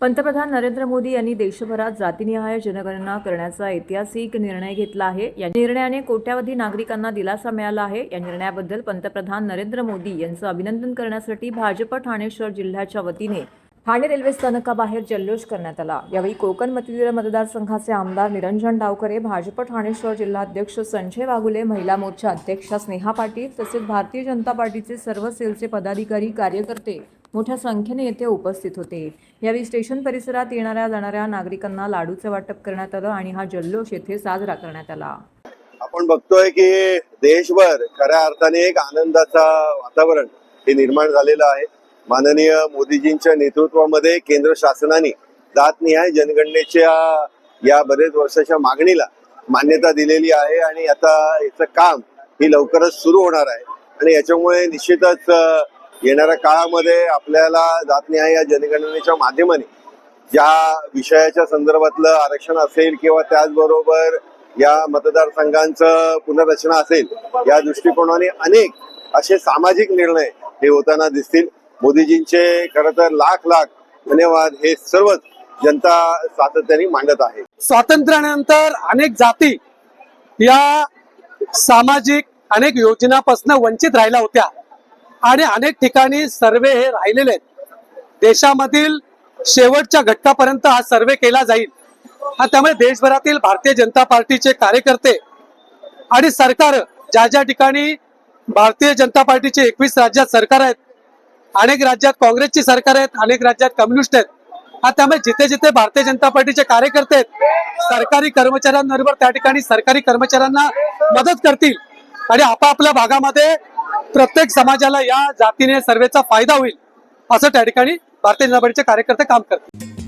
पंतप्रधान नरेंद्र मोदी यांनी देशभरात जातीनिहाय जनगणना करण्याचा ऐतिहासिक निर्णय घेतला आहे। या निर्णयाने कोट्यावधी नागरिकांना दिलासा मिळाला आहे। या निर्णयाबद्दल पंतप्रधान नरेंद्र मोदी यांचं अभिनंदन करण्यासाठी भाजप ठाणे शहर जिल्ह्याच्या वतीने ठाणे रेल्वे स्थानकाबाहेर जल्लोष करण्यात आला। यावेळी कोकण पदवीधर मतदारसंघाचे आमदार निरंजन डावखरे, भाजप ठाणे शहर जिल्हाध्यक्ष संजय वाघुले, महिला मोर्चा अध्यक्षा स्नेहा पाटील तसेच भारतीय जनता पार्टीचे सर्व सेलचे पदाधिकारी कार्यकर्ते मोठ्या संख्येने येथे उपस्थित होते। यावेळी स्टेशन परिसरात येणाऱ्या जाणाऱ्या नागरिकांना लाडूचे वाटप करण्यात आलं आणि हा जल्लोष येथे साजरा करण्यात आला। आपण बघतोय की देशभर खऱ्या अर्थाने एक आनंदाचा वातावरण हे निर्माण झालेलं आहे। माननीय मोदीजींच्या नेतृत्वामध्ये केंद्र शासनाने जातनिहाय जनगणनेच्या या बरेच वर्षाच्या मागणीला मान्यता दिलेली आहे आणि आता याचं काम ही लवकरच सुरू होणार आहे आणि याच्यामुळे निश्चितच येणाऱ्या काळामध्ये आपल्याला जातनिहाय या जनगणनेच्या माध्यमाने ज्या विषयाच्या संदर्भातलं आरक्षण असेल किंवा त्याचबरोबर या मतदारसंघांचं पुनर्रचना असेल, या दृष्टिकोनाने अनेक असे सामाजिक निर्णय हे होताना दिसतील। मोदीजींचे खरं तर लाख लाख धन्यवाद हे सर्वच जनता सातत्याने मांडत आहे। स्वातंत्र्यानंतर अनेक जाती या सामाजिक अनेक योजनांपासून वंचित राहिल्या होत्या आणि अनेक ठिकाणी सर्वे हे राहिलेले आहेत। देशामधील शेवटच्या घटकापर्यंत हा सर्वे केला जाईल आणि त्यामुळे देशभरातील भारतीय जनता पार्टीचे कार्यकर्ते आणि सरकार ज्या ज्या ठिकाणी भारतीय जनता पार्टीचे 21 राज्यात सरकार आहेत, अनेक राज्यात काँग्रेसची सरकार आहेत, अनेक राज्यात कम्युनिस्ट आहेत, त्यामुळे जिथे जिथे भारतीय जनता पार्टीचे कार्यकर्ते आहेत सरकारी कर्मचाऱ्यांबरोबर त्या ठिकाणी सरकारी कर्मचाऱ्यांना मदत करतील आणि आपापल्या भागामध्ये प्रत्येक समाजाला या जातीने सर्वेचा फायदा होईल असं त्या ठिकाणी भारतीय जनता पार्टीचे कार्यकर्ते काम करतील।